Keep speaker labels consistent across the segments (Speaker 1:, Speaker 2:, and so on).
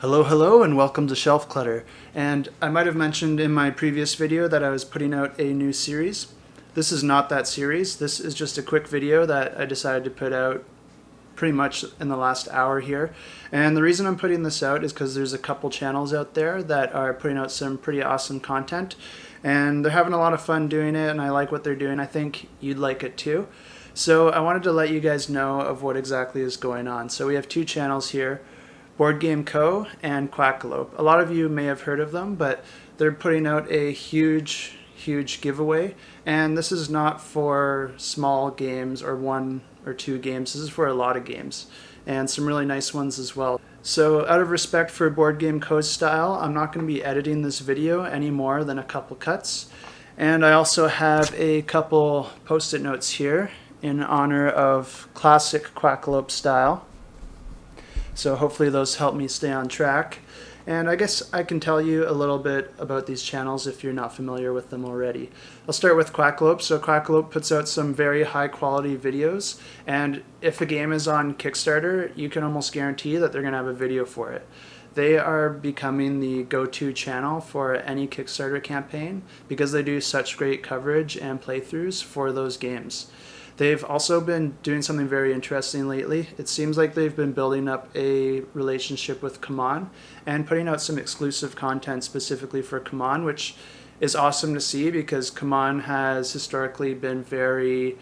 Speaker 1: Hello, and welcome to Shelf Clutter. And I might have mentioned in my previous video that I was putting out a new series. This is not that series. This is just a quick video that I decided to put out pretty much in the last hour here. And the reason I'm putting this out is because there's a couple channels out there that are putting out some pretty awesome content. And they're having a lot of fun doing it, and I like what they're doing. I think you'd like it too. So I wanted to let you guys know of what exactly is going on. So we have two channels here. BoardGameCo and Quackalope. A lot of you may have heard of them, but they're putting out a huge giveaway. And this is not for small games or one or two games. This is for a lot of games and some really nice ones as well. So out of respect for BoardGameCo's style, I'm not going to be editing this video any more than a couple cuts. And I also have a couple post-it notes here in honor of classic Quackalope style. So hopefully those help me stay on track. And I guess I can tell you a little bit about these channels if you're not familiar with them already. I'll start with Quackalope. So Quackalope puts out some very high quality videos, and if a game is on Kickstarter, you can almost guarantee that they're going to have a video for it. They are becoming the go-to channel for any Kickstarter campaign because they do such great coverage and playthroughs for those games. They've also been doing something very interesting lately. It seems like they've been building up a relationship with CMON and putting out some exclusive content specifically for CMON, which is awesome to see because CMON has historically been very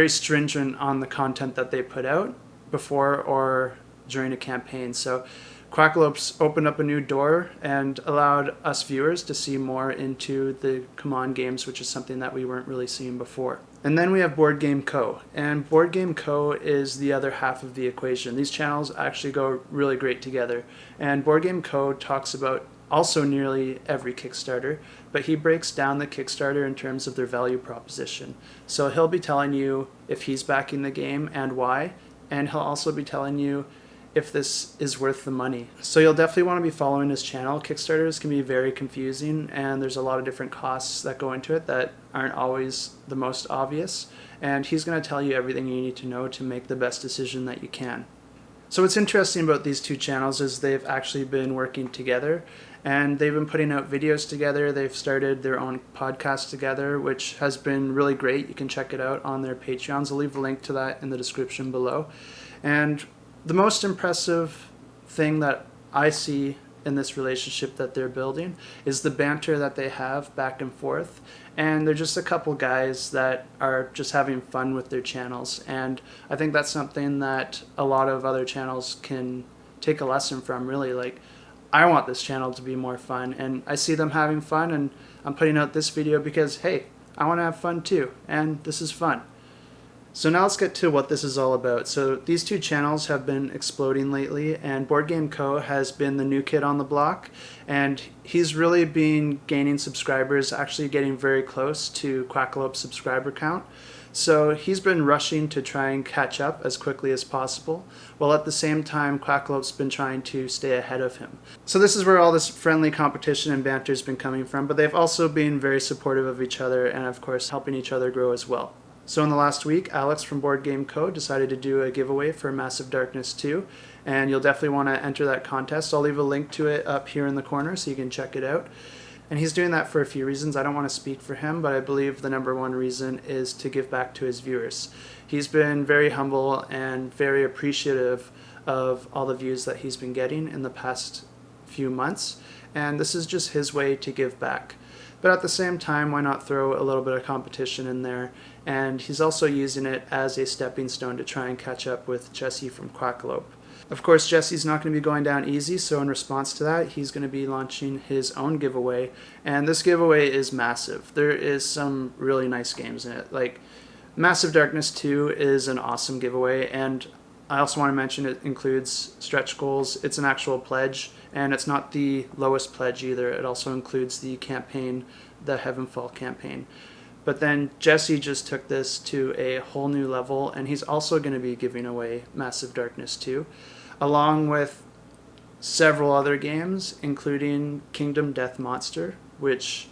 Speaker 1: stringent on the content that they put out before or during a campaign. So Quackalope's opened up a new door and allowed us viewers to see more into the CMON games, which is something that we weren't really seeing before. And then we have BoardGameCo, and BoardGameCo is the other half of the equation. These channels actually go really great together, and BoardGameCo talks about also nearly every Kickstarter, but he breaks down the Kickstarter in terms of their value proposition. So he'll be telling you if he's backing the game and why, and he'll also be telling you if this is worth the money. So you'll definitely want to be following his channel. Kickstarters can be very confusing, and there's a lot of different costs that go into it that aren't always the most obvious, and he's going to tell you everything you need to know to make the best decision that you can. So what's interesting about these two channels is they've actually been working together, and they've been putting out videos together. They've started their own podcast together, which has been really great. You can check it out on their Patreons. I'll leave a link to that in the description below. And the most impressive thing that I see in this relationship that they're building is the banter that they have back and forth. And they're just a couple guys that are just having fun with their channels. And I think that's something that a lot of other channels can take a lesson from, really. Like, I want this channel to be more fun, and I see them having fun, and I'm putting out this video because, hey, I want to have fun too, and this is fun. So now let's get to what this is all about. So these two channels have been exploding lately, and BoardGameCo has been the new kid on the block, and he's really been gaining subscribers, actually getting very close to Quackalope's subscriber count. So he's been rushing to try and catch up as quickly as possible, while at the same time Quackalope's been trying to stay ahead of him. So this is where all this friendly competition and banter has been coming from, but they've also been very supportive of each other and of course helping each other grow as well. So in the last week, Alex from BoardGameCo decided to do a giveaway for Massive Darkness 2, and you'll definitely want to enter that contest. I'll leave a link to it up here in the corner so you can check it out. And he's doing that for a few reasons. I don't want to speak for him, but I believe the number one reason is to give back to his viewers. He's been very humble and very appreciative of all the views that he's been getting in the past few months, and this is just his way to give back. But at the same time, why not throw a little bit of competition in there? And he's also using it as a stepping stone to try and catch up with Jesse from Quackalope. Of course, Jesse's not going to be going down easy, so in response to that, he's going to be launching his own giveaway. And this giveaway is massive. There is some really nice games in it. Like, Massive Darkness 2 is an awesome giveaway, and I also want to mention it includes stretch goals. It's an actual pledge, and it's not the lowest pledge either. It also includes the campaign, the Heavenfall campaign. But then Jesse just took this to a whole new level, and he's also going to be giving away Massive Darkness 2, along with several other games, including Kingdom Death Monster, which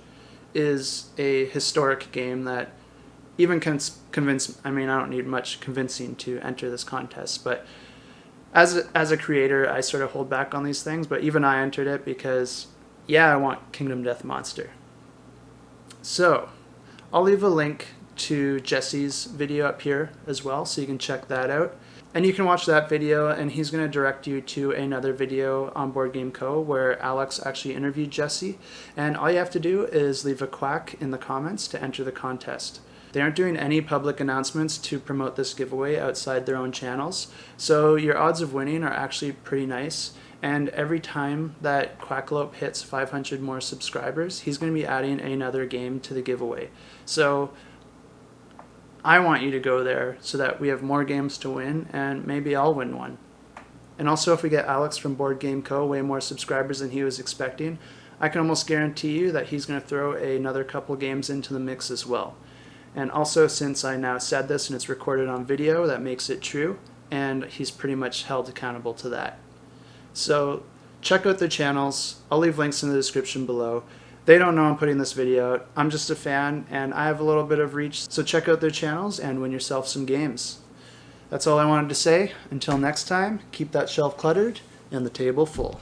Speaker 1: is a historic game that even convince, I mean, I don't need much convincing to enter this contest, but as a creator, I sort of hold back on these things, but even I entered it because, yeah, I want Kingdom Death Monster. So I'll leave a link to Jesse's video up here as well, so you can check that out. And you can watch that video, and he's going to direct you to another video on BoardGameCo where Alex actually interviewed Jesse. And all you have to do is leave a quack in the comments to enter the contest. They aren't doing any public announcements to promote this giveaway outside their own channels, so your odds of winning are actually pretty nice. And every time that Quackalope hits 500 more subscribers, he's going to be adding another game to the giveaway. So I want you to go there so that we have more games to win, and maybe I'll win one. And also, if we get Alex from BoardGameCo way more subscribers than he was expecting, I can almost guarantee you that he's going to throw another couple games into the mix as well. And also, since I now said this and it's recorded on video, that makes it true, and he's pretty much held accountable to that. So check out their channels. I'll leave links in the description below. They don't know I'm putting this video out. I'm just a fan, and I have a little bit of reach, so check out their channels and win yourself some games. That's all I wanted to say. Until next time, keep that shelf cluttered and the table full.